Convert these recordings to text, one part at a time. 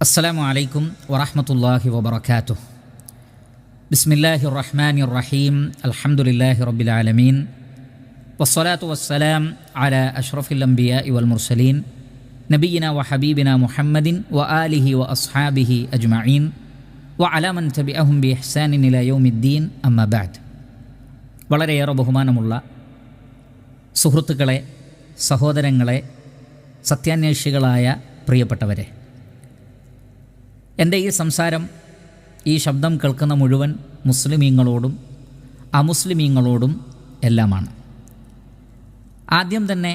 അസ്സലാമു അലൈക്കും വറഹ്മത്തുള്ളാഹി വബറകാതുഹു. ബിസ്മില്ലാഹിർ റഹ്മാനിർ റഹീം. അൽഹംദുലില്ലാഹി റബ്ബിൽ ആലമീൻ. വസ്സലാത്തു വസ്സലാം അലാ അഷ്റഫിൽ അംബിയാഇ വൽ മുർസലീൻ നബിയിനാ വഹബീബിനാ മുഹമ്മദിൻ വആലിഹി വഅസ്ഹാബിഹി അജ്മഈൻ വഅലാ മൻ തബിഅഹും ബിഇഹ്സാനിൻ ഇലാ യൗമിദ്ദീൻ. അമ്മാ ബഅദ്. വളരെയേറെ ബഹുമാനമുള്ള സുഹൃത്തുക്കളെ, സഹോദരങ്ങളെ, സത്യാന്വേഷികളായ പ്രിയപ്പെട്ടവരെ, എൻ്റെ ഈ സംസാരം, ഈ ശബ്ദം കേൾക്കുന്ന മുഴുവൻ മുസ്ലിമീങ്ങളോടും അമുസ്ലിമീങ്ങളോടും എല്ലാമാണ്. ആദ്യം തന്നെ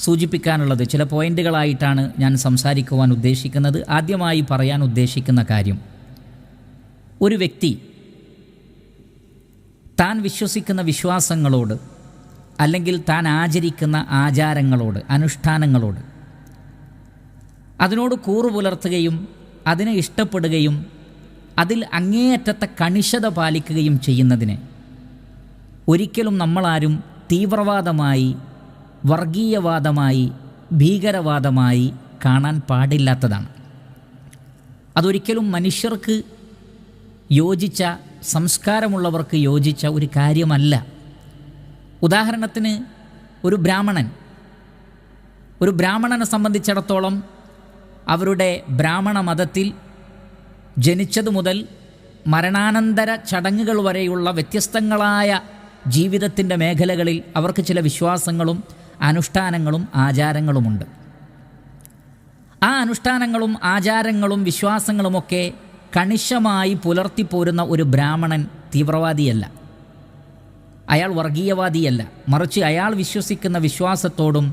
സൂചിപ്പിക്കാനുള്ളത് ചില പോയിൻ്റുകളായിട്ടാണ് ഞാൻ സംസാരിക്കുവാൻ ഉദ്ദേശിക്കുന്നത്. ആദ്യമായി പറയാൻ ഉദ്ദേശിക്കുന്ന കാര്യം, ഒരു വ്യക്തി താൻ വിശ്വസിക്കുന്ന വിശ്വാസങ്ങളോട് അല്ലെങ്കിൽ താൻ ആചരിക്കുന്ന ആചാരങ്ങളോട്, അനുഷ്ഠാനങ്ങളോട് അതിനോട് കൂറു പുലർത്തുകയും അതിനെ ഇഷ്ടപ്പെടുകയും അതിൽ അങ്ങേയറ്റത്തെ കണിശത പാലിക്കുകയും ചെയ്യുന്നതിനെ ഒരിക്കലും നമ്മളാരും തീവ്രവാദമായി, വർഗീയവാദമായി, ഭീകരവാദമായി കാണാൻ പാടില്ലാത്തതാണ്. അതൊരിക്കലും മനുഷ്യർക്ക് യോജിച്ച, സംസ്കാരമുള്ളവർക്ക് യോജിച്ച ഒരു കാര്യമല്ല. ഉദാഹരണത്തിന് ഒരു ബ്രാഹ്മണനെ സംബന്ധിച്ചിടത്തോളം അവരുടെ ബ്രാഹ്മണ മതത്തിൽ ജനിച്ചതു മുതൽ മരണാനന്തര ചടങ്ങുകൾ വരെയുള്ള വ്യത്യസ്തങ്ങളായ ജീവിതത്തിൻ്റെ മേഖലകളിൽ അവർക്ക് ചില വിശ്വാസങ്ങളും അനുഷ്ഠാനങ്ങളും ആചാരങ്ങളുമുണ്ട്. ആ അനുഷ്ഠാനങ്ങളും ആചാരങ്ങളും വിശ്വാസങ്ങളുമൊക്കെ കണിശമായി പുലർത്തിപ്പോരുന്ന ഒരു ബ്രാഹ്മണൻ തീവ്രവാദിയല്ല, അയാൾ വർഗീയവാദിയല്ല. മറിച്ച് അയാൾ വിശ്വസിക്കുന്ന വിശ്വാസത്തോടും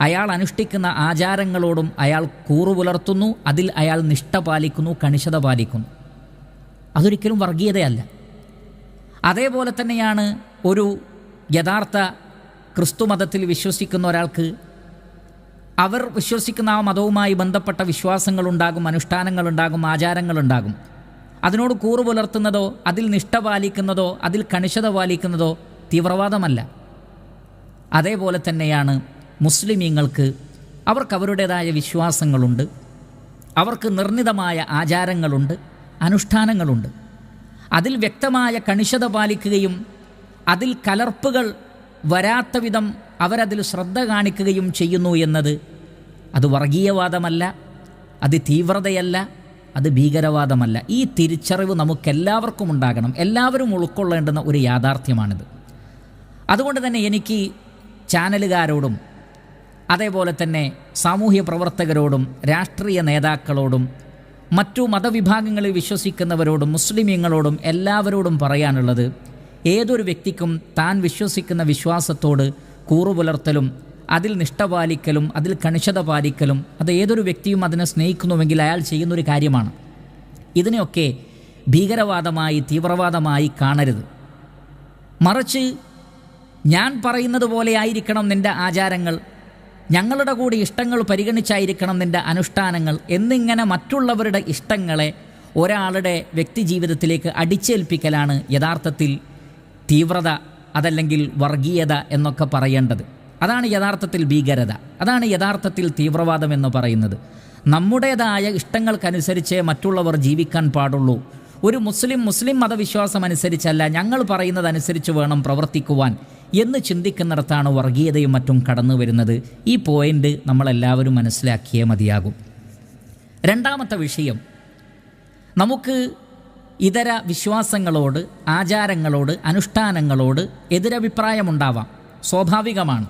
അയാൾ അനുഷ്ഠിക്കുന്ന ആചാരങ്ങളോടും അയാൾ കൂറു പുലർത്തുന്നു, അതിൽ അയാൾ നിഷ്ഠ പാലിക്കുന്നു, കണിശത പാലിക്കുന്നു. അതൊരിക്കലും വർഗീയതയല്ല. അതേപോലെ തന്നെയാണ് ഒരു യഥാർത്ഥ ക്രിസ്തു മതത്തിൽ വിശ്വസിക്കുന്ന ഒരാൾക്ക് അവർ വിശ്വസിക്കുന്ന ആ മതവുമായി ബന്ധപ്പെട്ട വിശ്വാസങ്ങളുണ്ടാകും, അനുഷ്ഠാനങ്ങളുണ്ടാകും, ആചാരങ്ങളുണ്ടാകും. അതിനോട് കൂറു പുലർത്തുന്നതോ അതിൽ നിഷ്ഠ പാലിക്കുന്നതോ അതിൽ കണിശത പാലിക്കുന്നതോ തീവ്രവാദമല്ല. അതേപോലെ തന്നെയാണ് മുസ്ലിമീങ്ങൾക്ക്. അവർക്ക് അവരുടേതായ വിശ്വാസങ്ങളുണ്ട്, അവർക്ക് നിർണിതമായ ആചാരങ്ങളുണ്ട്, അനുഷ്ഠാനങ്ങളുണ്ട്. അതിൽ വ്യക്തമായ കണിശത പാലിക്കുകയും അതിൽ കലർപ്പുകൾ വരാത്ത വിധം അവരതിൽ ശ്രദ്ധ കാണിക്കുകയും ചെയ്യുന്നു എന്നത് അത് വർഗീയവാദമല്ല, അത് തീവ്രതയല്ല, അത് ഭീകരവാദമല്ല. ഈ തിരിച്ചറിവ് നമുക്കെല്ലാവർക്കും ഉണ്ടാകണം. എല്ലാവരും ഉൾക്കൊള്ളേണ്ടുന്ന ഒരു യാഥാർത്ഥ്യമാണിത്. അതുകൊണ്ട് തന്നെ എനിക്ക് ചാനലുകാരോടും അതേപോലെ തന്നെ സാമൂഹ്യ പ്രവർത്തകരോടും രാഷ്ട്രീയ നേതാക്കളോടും മറ്റു മതവിഭാഗങ്ങളിൽ വിശ്വസിക്കുന്നവരോടും മുസ്ലിമീങ്ങളോടും എല്ലാവരോടും പറയാനുള്ളത്, ഏതൊരു വ്യക്തിക്കും താൻ വിശ്വസിക്കുന്ന വിശ്വാസത്തോട് കൂറുപുലർത്തലും അതിൽ നിഷ്ഠ പാലിക്കലും അതിൽ കണിശത പാലിക്കലും അത് ഏതൊരു വ്യക്തിയും അതിനെ സ്നേഹിക്കുന്നുവെങ്കിൽ അയാൾ ചെയ്യുന്നൊരു കാര്യമാണ്. ഇതിനെയൊക്കെ ഭീകരവാദമായി, തീവ്രവാദമായി കാണരുത്. മറിച്ച് ഞാൻ പറയുന്നത് പോലെ ആയിരിക്കണം നിൻ്റെ ആചാരങ്ങൾ, ഞങ്ങളുടെ കൂടി ഇഷ്ടങ്ങൾ പരിഗണിച്ചായിരിക്കണം നിൻ്റെ അനുഷ്ഠാനങ്ങൾ എന്നിങ്ങനെ മറ്റുള്ളവരുടെ ഇഷ്ടങ്ങളെ ഒരാളുടെ വ്യക്തി ജീവിതത്തിലേക്ക് അടിച്ചേൽപ്പിക്കലാണ് യഥാർത്ഥത്തിൽ തീവ്രത, അതല്ലെങ്കിൽ വർഗീയത എന്നൊക്കെ പറയേണ്ടത്. അതാണ് യഥാർത്ഥത്തിൽ ഭീകരത, അതാണ് യഥാർത്ഥത്തിൽ തീവ്രവാദം എന്ന് പറയുന്നത്. നമ്മുടേതായ ഇഷ്ടങ്ങൾക്കനുസരിച്ചേ മറ്റുള്ളവർ ജീവിക്കാൻ പാടുള്ളൂ. ഒരു മുസ്ലിം മതവിശ്വാസം അനുസരിച്ചല്ല, ഞങ്ങൾ പറയുന്നതനുസരിച്ച് വേണം പ്രവർത്തിക്കുവാൻ എന്ന് ചിന്തിക്കുന്നിടത്താണ് വർഗീയതയും മറ്റും കടന്നു വരുന്നത്. ഈ പോയിൻ്റ് നമ്മളെല്ലാവരും മനസ്സിലാക്കിയേ മതിയാകും. രണ്ടാമത്തെ വിഷയം, നമുക്ക് ഇതര വിശ്വാസങ്ങളോട്, ആചാരങ്ങളോട്, അനുഷ്ഠാനങ്ങളോട് എതിരഭിപ്രായമുണ്ടാവാം, സ്വാഭാവികമാണ്.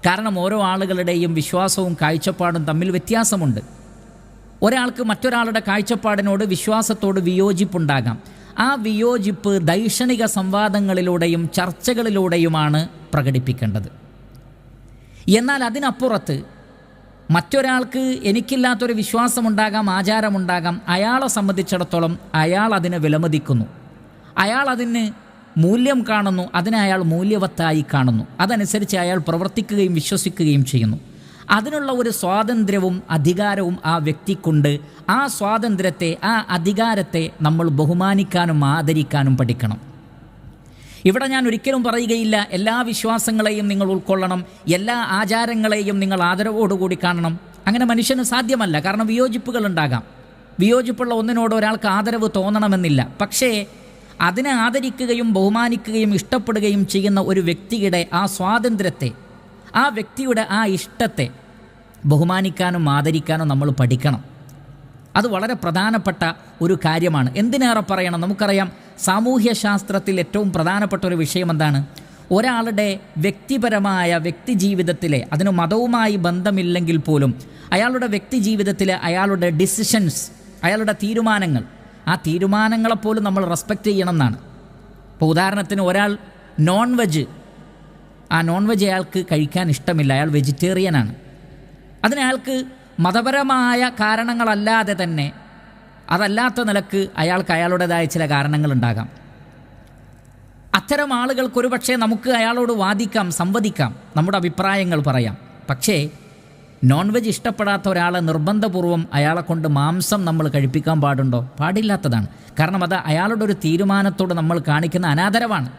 കാരണം ഓരോ ആളുകളുടെയും വിശ്വാസവും കാഴ്ചപ്പാടും തമ്മിൽ വ്യത്യാസമുണ്ട്. ഒരാൾക്ക് മറ്റൊരാളുടെ കാഴ്ചപ്പാടിനോട്, വിശ്വാസത്തോട് വിയോജിപ്പുണ്ടാകാം. ആ വിയോജിപ്പ് ദൈക്ഷണിക സംവാദങ്ങളിലൂടെയും ചർച്ചകളിലൂടെയുമാണ് പ്രകടിപ്പിക്കേണ്ടത്. എന്നാൽ അതിനപ്പുറത്ത് മറ്റൊരാൾക്ക് എനിക്കില്ലാത്തൊരു വിശ്വാസമുണ്ടാകാം, ആചാരമുണ്ടാകാം. അയാളെ സംബന്ധിച്ചിടത്തോളം അയാൾ അതിനെ വിലമതിക്കുന്നു, അയാൾ അതിന് മൂല്യം കാണുന്നു, അതിനെ അയാൾ മൂല്യവത്തായി കാണുന്നു. അതനുസരിച്ച് അയാൾ പ്രവർത്തിക്കുകയും വിശ്വസിക്കുകയും ചെയ്യുന്നു. അതിനുള്ള ഒരു സ്വാതന്ത്ര്യവും അധികാരവും ആ വ്യക്തിക്കുണ്ട്. ആ സ്വാതന്ത്ര്യത്തെ, ആ അധികാരത്തെ നമ്മൾ ബഹുമാനിക്കാനും ആദരിക്കാനും പഠിക്കണം. ഇവിടെ ഞാൻ ഒരിക്കലും പറയുകയില്ല എല്ലാ വിശ്വാസങ്ങളെയും നിങ്ങൾ ഉൾക്കൊള്ളണം, എല്ലാ ആചാരങ്ങളെയും നിങ്ങൾ ആദരവോടുകൂടി കാണണം. അങ്ങനെ മനുഷ്യന് സാധ്യമല്ല. കാരണം വിയോജിപ്പുകൾ ഉണ്ടാകാം. വിയോജിപ്പുള്ള ഒന്നിനോട് ഒരാൾക്ക് ആദരവ് തോന്നണമെന്നില്ല. പക്ഷേ അതിനെ ആദരിക്കുകയും ബഹുമാനിക്കുകയും ഇഷ്ടപ്പെടുകയും ചെയ്യുന്ന ഒരു വ്യക്തിയുടെ ആ സ്വാതന്ത്ര്യത്തെ, ആ വ്യക്തിയുടെ ആ ഇഷ്ടത്തെ ബഹുമാനിക്കാനും ആദരിക്കാനും നമ്മൾ പഠിക്കണം. അത് വളരെ പ്രധാനപ്പെട്ട ഒരു കാര്യമാണ്. എന്തിനേറെ പറയണം, നമുക്കറിയാം സാമൂഹ്യ ശാസ്ത്രത്തിൽ ഏറ്റവും പ്രധാനപ്പെട്ട ഒരു വിഷയം എന്താണ്? ഒരാളുടെ വ്യക്തിപരമായ വ്യക്തി ജീവിതത്തിലെ, അതിന് മതവുമായി ബന്ധമില്ലെങ്കിൽ പോലും അയാളുടെ വ്യക്തി ജീവിതത്തിലെ അയാളുടെ ഡിസിഷൻസ്, അയാളുടെ തീരുമാനങ്ങൾ, ആ തീരുമാനങ്ങളെപ്പോലും നമ്മൾ റെസ്പെക്റ്റ് ചെയ്യണം എന്നാണ്. ഇപ്പോൾ ഉദാഹരണത്തിന് ഒരാൾ നോൺ വെജ് അയാൾക്ക് കഴിക്കാൻ ഇഷ്ടമില്ല, അയാൾ വെജിറ്റേറിയനാണ്. അതിനയാൾക്ക് മതപരമായ കാരണങ്ങളല്ലാതെ തന്നെ അതല്ലാത്ത നിലക്ക് അയാൾക്ക് അയാളുടേതായ ചില കാരണങ്ങളുണ്ടാകാം. അത്തരം ആളുകൾക്കൊരു പക്ഷേ നമുക്ക് അയാളോട് വാദിക്കാം, സംവദിക്കാം, നമ്മുടെ അഭിപ്രായങ്ങൾ പറയാം. പക്ഷേ നോൺ വെജ് ഇഷ്ടപ്പെടാത്ത ഒരാളെ നിർബന്ധപൂർവ്വം അയാളെ കൊണ്ട് മാംസം നമ്മൾ കഴിപ്പിക്കാൻ പാടുണ്ടോ? പാടില്ലാത്തതാണ്. കാരണം അത് അയാളുടെ ഒരു തീരുമാനത്തോട് നമ്മൾ കാണിക്കുന്ന അനാദരവാണ്.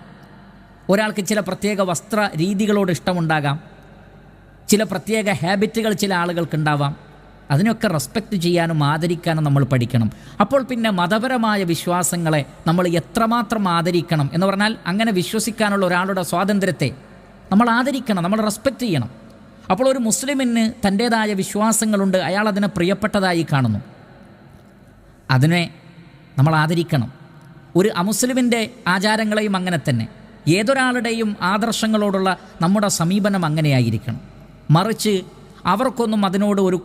ഒരാൾക്ക് ചില പ്രത്യേക വസ്ത്ര രീതികളോട് ഇഷ്ടമുണ്ടാകാം, ചില പ്രത്യേക ഹാബിറ്റുകൾ ചില ആളുകൾക്കുണ്ടാവാം. അതിനൊക്കെ റെസ്പെക്റ്റ് ചെയ്യാനും ആദരിക്കാനും നമ്മൾ പഠിക്കണം. അപ്പോൾ പിന്നെ മതപരമായ വിശ്വാസങ്ങളെ നമ്മൾ എത്രമാത്രം ആദരിക്കണം എന്ന് പറഞ്ഞാൽ, അങ്ങനെ വിശ്വസിക്കാനുള്ള ഒരാളുടെ സ്വാതന്ത്ര്യത്തെ നമ്മൾ ആദരിക്കണം, നമ്മൾ റെസ്പെക്റ്റ് ചെയ്യണം. അപ്പോൾ ഒരു മുസ്ലിമിന് തൻ്റേതായ വിശ്വാസങ്ങളുണ്ട്, അയാൾ അതിനെ പ്രിയപ്പെട്ടതായി കാണുന്നു, അതിനെ നമ്മൾ ആദരിക്കണം. ഒരു അമുസ്ലിമിൻ്റെ ആചാരങ്ങളെയും അങ്ങനെ തന്നെ. ഏതൊരാളുടെയും ആദർശങ്ങളോടുള്ള നമ്മുടെ സമീപനം അങ്ങനെയായിരിക്കണം. മറിച്ച് അവർക്കൊന്നും അതിനോട് ഒരു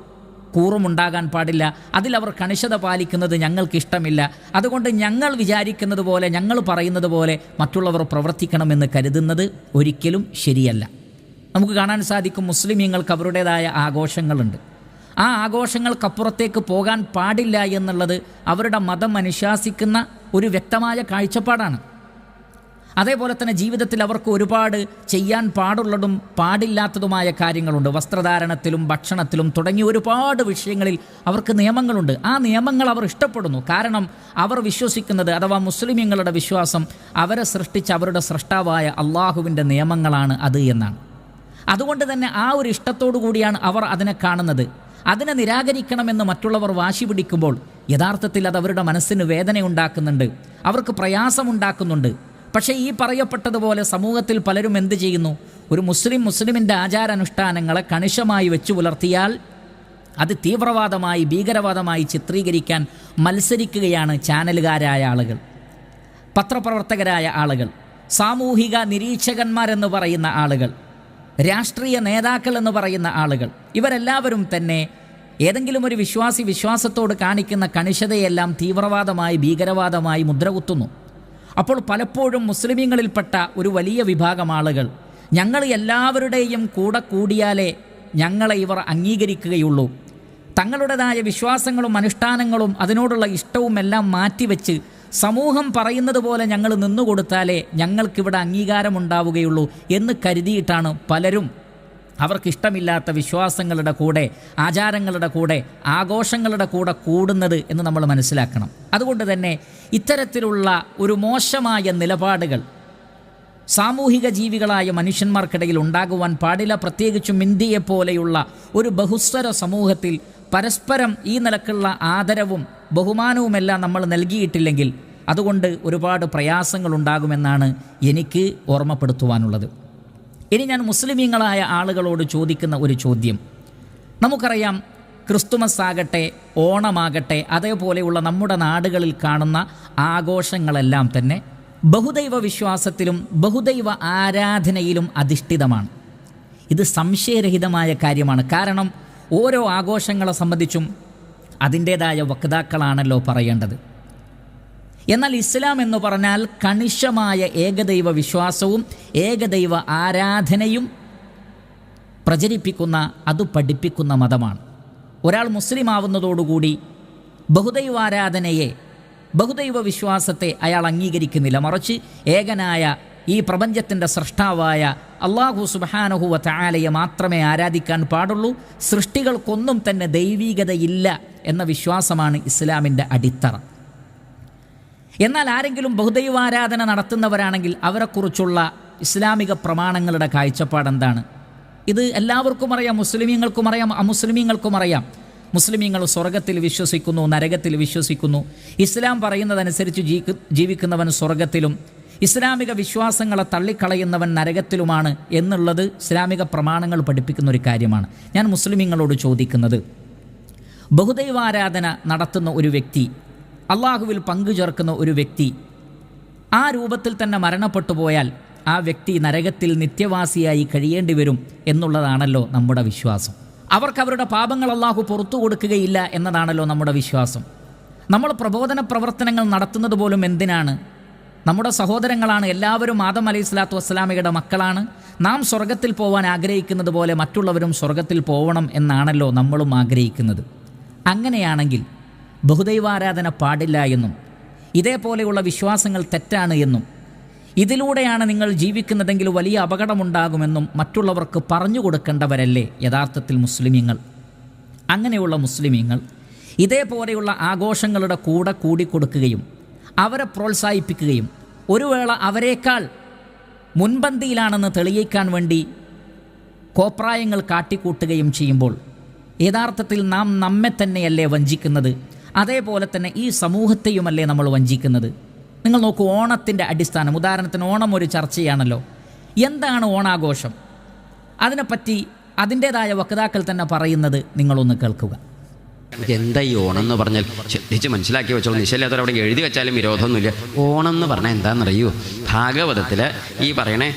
കൂറുമുണ്ടാകാൻ പാടില്ല, അതിലവർ കണിശത പാലിക്കുന്നത് ഞങ്ങൾക്കിഷ്ടമില്ല, അതുകൊണ്ട് ഞങ്ങൾ വിചാരിക്കുന്നത് പോലെ, ഞങ്ങൾ പറയുന്നത് പോലെ മറ്റുള്ളവർ പ്രവർത്തിക്കണമെന്ന് കരുതുന്നത് ഒരിക്കലും ശരിയല്ല. നമുക്ക് കാണാൻ സാധിക്കും, മുസ്ലിമീങ്ങൾക്ക് അവരുടേതായ ആഘോഷങ്ങളുണ്ട്. ആ ആഘോഷങ്ങൾക്കപ്പുറത്തേക്ക് പോകാൻ പാടില്ല എന്നുള്ളത് അവരുടെ മതം അനുശാസിക്കുന്ന ഒരു വ്യക്തമായ കാഴ്ചപ്പാടാണ്. അതേപോലെ തന്നെ ജീവിതത്തിൽ അവർക്ക് ഒരുപാട് ചെയ്യാൻ പാടുള്ളതും പാടില്ലാത്തതുമായ കാര്യങ്ങളുണ്ട്. വസ്ത്രധാരണത്തിലും ഭക്ഷണത്തിലും തുടങ്ങിയ ഒരുപാട് വിഷയങ്ങളിൽ അവർക്ക് നിയമങ്ങളുണ്ട്. ആ നിയമങ്ങൾ അവർ ഇഷ്ടപ്പെടുന്നു. കാരണം അവർ വിശ്വസിക്കുന്നത്, അഥവാ മുസ്ലിമീങ്ങളുടെ വിശ്വാസം, അവരെ സൃഷ്ടിച്ച അവരുടെ സൃഷ്ടാവായ അള്ളാഹുവിൻ്റെ നിയമങ്ങളാണ് അത് എന്നാണ്. അതുകൊണ്ട് തന്നെ ആ ഒരു ഇഷ്ടത്തോടു കൂടിയാണ് അവർ അതിനെ കാണുന്നത്. അതിനെ നിരാകരിക്കണമെന്ന് മറ്റുള്ളവർ വാശി പിടിക്കുമ്പോൾ യഥാർത്ഥത്തിൽ അത് അവരുടെ മനസ്സിന് വേദനയുണ്ടാക്കുന്നുണ്ട്, അവർക്ക് പ്രയാസമുണ്ടാക്കുന്നുണ്ട്. പക്ഷേ ഈ പറയപ്പെട്ടതുപോലെ സമൂഹത്തിൽ പലരും എന്ത് ചെയ്യുന്നു? ഒരു മുസ്ലിമിൻ്റെ ആചാരാനുഷ്ഠാനങ്ങളെ കണിശമായി വെച്ചു പുലർത്തിയാൽ അത് തീവ്രവാദമായി, ഭീകരവാദമായി ചിത്രീകരിക്കാൻ മത്സരിക്കുകയാണ് ചാനലുകാരായ ആളുകൾ, പത്രപ്രവർത്തകരായ ആളുകൾ, സാമൂഹിക നിരീക്ഷകന്മാരെന്ന് പറയുന്ന ആളുകൾ, രാഷ്ട്രീയ നേതാക്കൾ എന്ന് പറയുന്ന ആളുകൾ. ഇവരെല്ലാവരും തന്നെ ഏതെങ്കിലും ഒരു വിശ്വാസത്തോട് കാണിക്കുന്ന കണിശതയെല്ലാം തീവ്രവാദമായി, ഭീകരവാദമായി മുദ്രകുത്തുന്നു. അപ്പോൾ പലപ്പോഴും മുസ്ലിമീങ്ങളിൽപ്പെട്ട ഒരു വലിയ വിഭാഗം ആളുകൾ, ഞങ്ങൾ എല്ലാവരുടെയും കൂടെ കൂടിയാലേ ഞങ്ങളെ ഇവർ അംഗീകരിക്കുകയുള്ളൂ, തങ്ങളുടേതായ വിശ്വാസങ്ങളും അനുഷ്ഠാനങ്ങളും അതിനോടുള്ള ഇഷ്ടവും എല്ലാം മാറ്റിവെച്ച് സമൂഹം പറയുന്നത് പോലെ ഞങ്ങൾ നിന്നുകൊടുത്താലേ ഞങ്ങൾക്കിവിടെ അംഗീകാരമുണ്ടാവുകയുള്ളൂ എന്ന് കരുതിയിട്ടാണ് പലരും അവർക്കിഷ്ടമില്ലാത്ത വിശ്വാസങ്ങളുടെ കൂടെ, ആചാരങ്ങളുടെ കൂടെ, ആഘോഷങ്ങളുടെ കൂടെ കൂടുന്നത് എന്ന് നമ്മൾ മനസ്സിലാക്കണം. അതുകൊണ്ട് തന്നെ ഇത്തരത്തിലുള്ള ഒരു മോശമായ നിലപാടുകൾ സാമൂഹിക ജീവികളായ മനുഷ്യന്മാർക്കിടയിൽ ഉണ്ടാകുവാൻ പാടില്ല. പ്രത്യേകിച്ചും ഇന്ത്യയെപ്പോലെയുള്ള ഒരു ബഹുസ്വര സമൂഹത്തിൽ പരസ്പരം ഈ നിലക്കുള്ള ആദരവും ബഹുമാനവുമെല്ലാം നമ്മൾ നൽകിയിട്ടില്ലെങ്കിൽ അതുകൊണ്ട് ഒരുപാട് പ്രയാസങ്ങളുണ്ടാകുമെന്നാണ് എനിക്ക് ഓർമ്മപ്പെടുത്തുവാനുള്ളത്. ഇനി ഞാൻ മുസ്ലിമീങ്ങളായ ആളുകളോട് ചോദിക്കുന്ന ഒരു ചോദ്യം, നമുക്കറിയാം ക്രിസ്തുമസ് ആകട്ടെ, ഓണമാകട്ടെ, അതേപോലെയുള്ള നമ്മുടെ നാടുകളിൽ കാണുന്ന ആഘോഷങ്ങളെല്ലാം തന്നെ ബഹുദൈവ വിശ്വാസത്തിലും ബഹുദൈവ ആരാധനയിലും അധിഷ്ഠിതമാണ്. ഇത് സംശയരഹിതമായ കാര്യമാണ്. കാരണം ഓരോ ആഘോഷങ്ങളെ സംബന്ധിച്ചും അതിൻ്റേതായ വക്താക്കളാണല്ലോ പറയേണ്ടത്. എന്നാൽ ഇസ്ലാം എന്ന് പറഞ്ഞാൽ കണിശമായ ഏകദൈവ വിശ്വാസവും ഏകദൈവ ആരാധനയും പ്രചരിപ്പിക്കുന്ന, അത് പഠിപ്പിക്കുന്ന മതമാണ്. ഒരാൾ മുസ്ലിം ആവുന്നതോടുകൂടി ബഹുദൈവാരാധനയെ, ബഹുദൈവ വിശ്വാസത്തെ അയാൾ അംഗീകരിക്കുന്നില്ല. മറിച്ച് ഏകനായ ഈ പ്രപഞ്ചത്തിൻ്റെ സൃഷ്ടാവായ അല്ലാഹു സുബ്ഹാനഹു വ തആലയെ മാത്രമേ ആരാധിക്കാൻ പാടുള്ളൂ, സൃഷ്ടികൾക്കൊന്നും തന്നെ ദൈവീകതയില്ല എന്ന വിശ്വാസമാണ് ഇസ്ലാമിൻ്റെ അടിത്തറ. എന്നാൽ ആരെങ്കിലും ബഹുദൈവാരാധന നടത്തുന്നവരാണെങ്കിൽ അവരെക്കുറിച്ചുള്ള ഇസ്ലാമിക പ്രമാണങ്ങളുടെ കാഴ്ചപ്പാട് എന്താണ്? ഇത് എല്ലാവർക്കും അറിയാം, മുസ്ലിമീങ്ങൾക്കും അറിയാം, അമുസ്ലിമീങ്ങൾക്കും അറിയാം. മുസ്ലിമീങ്ങൾ സ്വർഗത്തിൽ വിശ്വസിക്കുന്നു, നരകത്തിൽ വിശ്വസിക്കുന്നു. ഇസ്ലാം പറയുന്നതനുസരിച്ച് ജീവിക്കുന്നവൻ സ്വർഗത്തിലും ഇസ്ലാമിക വിശ്വാസങ്ങളെ തള്ളിക്കളയുന്നവൻ നരകത്തിലുമാണ് എന്നുള്ളത് ഇസ്ലാമിക പ്രമാണങ്ങൾ പഠിപ്പിക്കുന്ന ഒരു കാര്യമാണ്. ഞാൻ മുസ്ലിമീങ്ങളോട് ചോദിക്കുന്നത്, ബഹുദൈവാരാധന നടത്തുന്ന ഒരു വ്യക്തി, അള്ളാഹുവിൽ പങ്കുചേർക്കുന്ന ഒരു വ്യക്തി ആ രൂപത്തിൽ തന്നെ മരണപ്പെട്ടു പോയാൽ ആ വ്യക്തി നരകത്തിൽ നിത്യവാസിയായി കഴിയേണ്ടി വരും എന്നുള്ളതാണല്ലോ നമ്മുടെ വിശ്വാസം. അവർക്ക് അവരുടെ പാപങ്ങൾ അള്ളാഹു പുറത്തു കൊടുക്കുകയില്ല എന്നതാണല്ലോ നമ്മുടെ വിശ്വാസം. നമ്മൾ പ്രബോധന പ്രവർത്തനങ്ങൾ നടത്തുന്നത് പോലും എന്തിനാണ്? നമ്മുടെ സഹോദരങ്ങളാണ്, എല്ലാവരും ആദം അലൈഹി സ്വലാത്തു വസ്സലാമയുടെ മക്കളാണ്. നാം സ്വർഗത്തിൽ പോകാൻ ആഗ്രഹിക്കുന്നത് പോലെ മറ്റുള്ളവരും സ്വർഗത്തിൽ പോകണം എന്നാണല്ലോ നമ്മളും ആഗ്രഹിക്കുന്നത്. അങ്ങനെയാണെങ്കിൽ ബഹുദൈവാരാധന പാടില്ല എന്നും ഇതേപോലെയുള്ള വിശ്വാസങ്ങൾ തെറ്റാണ് എന്നും ഇതിലൂടെയാണ് നിങ്ങൾ ജീവിക്കുന്നതെങ്കിൽ വലിയ അപകടമുണ്ടാകുമെന്നും മറ്റുള്ളവർക്ക് പറഞ്ഞു കൊടുക്കേണ്ടവരല്ലേ യഥാർത്ഥത്തിൽ മുസ്ലിമീങ്ങൾ? അങ്ങനെയുള്ള മുസ്ലിമീങ്ങൾ ഇതേപോലെയുള്ള ആഘോഷങ്ങളുടെ കൂടെ കൂടിക്കൊടുക്കുകയും അവരെ പ്രോത്സാഹിപ്പിക്കുകയും ഒരു വേള അവരെക്കാൾ മുൻപന്തിയിലാണെന്ന് തെളിയിക്കാൻ വേണ്ടി കോപ്രായങ്ങൾ കാട്ടിക്കൂട്ടുകയും ചെയ്യുമ്പോൾ യഥാർത്ഥത്തിൽ നാം നമ്മെ തന്നെയല്ലേ വഞ്ചിക്കുന്നത്? അതേപോലെ തന്നെ ഈ സമൂഹത്തെയുമല്ലേ നമ്മൾ വഞ്ചിക്കുന്നത്? നിങ്ങൾ നോക്കൂ, ഓണത്തിൻ്റെ അടിസ്ഥാനം, ഉദാഹരണത്തിന് ഓണം ഒരു ചർച്ചയാണല്ലോ. എന്താണ് ഓണാഘോഷം? അതിനെപ്പറ്റി അതിൻ്റേതായ വക്താക്കൾ തന്നെ പറയുന്നത് നിങ്ങളൊന്ന് കേൾക്കുക. എന്താ ഈ ഓണം എന്ന് പറഞ്ഞാൽ ശ്രദ്ധിച്ച് മനസ്സിലാക്കി വെച്ചോളൂ. നിശ്ചയില്ലാത്തവർ അവിടെ എഴുതി വെച്ചാലും വിരോധമൊന്നുമില്ല. ഓണം എന്ന് പറഞ്ഞാൽ എന്താണെന്നറിയൂ? ഭാഗവതത്തിൽ ഈ പറയണേ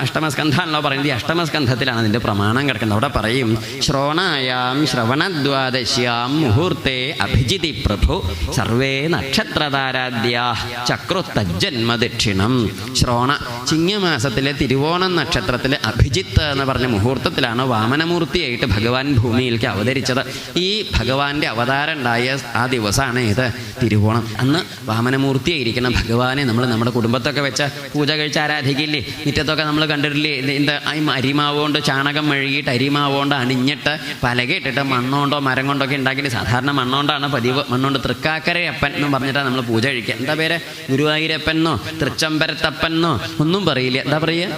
അഷ്ടമസ്കന്ധാണല്ലോ പറയുന്നത്. ഈ അഷ്ടമസ്കന്ധത്തിലാണ് അതിൻ്റെ പ്രമാണം കിടക്കുന്നത്. അവിടെ പറയും, ശ്രോണായാം ശ്രവണദ്വാദശ്യാം മുഹൂർത്തേ അഭിജിതി പ്രഭു സർവേ നക്ഷത്രതാരാദ്യാ ചക്രുത്തജ്ജന്മ ദക്ഷിണം. ശ്രോണ ചിങ്ങമാസത്തിലെ തിരുവോണം നക്ഷത്രത്തിൽ അഭിജിത്ത് എന്ന് പറഞ്ഞ മുഹൂർത്തത്തിലാണ് വാമനമൂർത്തിയായിട്ട് ഭഗവാൻ ഭൂമിയിലേക്ക് അവതരിച്ചത്. ഈ ഭഗവാന്റെ അവതാരം ഉണ്ടായ ആ ദിവസമാണ് ഇത് തിരുവോണം. അന്ന് വാമനമൂർത്തിയായിരിക്കണം ഭഗവാനെ നമ്മൾ നമ്മുടെ കുടുംബത്തൊക്കെ വെച്ച് പൂജ കഴിച്ച് ആരാധിക്കില്ലേ? മുറ്റത്തൊക്കെ നമ്മൾ കണ്ടിട്ടില്ലേ? എന്താ അരിമാവ് കൊണ്ട് ചാണകം മെഴുകിയിട്ട് അരിമാവ് കൊണ്ട് അണിഞ്ഞിട്ട് പലകയിട്ടിട്ട് മണ്ണുകൊണ്ടോ മരം കൊണ്ടൊക്കെ ഉണ്ടാക്കിയിട്ട്, സാധാരണ മണ്ണുകൊണ്ടാണ് പതിവ്. മണ്ണുകൊണ്ട് തൃക്കാക്കരയപ്പൻ എന്ന് പറഞ്ഞിട്ടാണ് നമ്മൾ പൂജ കഴിക്കുക. എന്താ പേര്? ഗുരുവായൂരപ്പനോ തൃച്ചംബരത്തപ്പനോ ഒന്നും പറയില്ല. എന്താ പറയുക?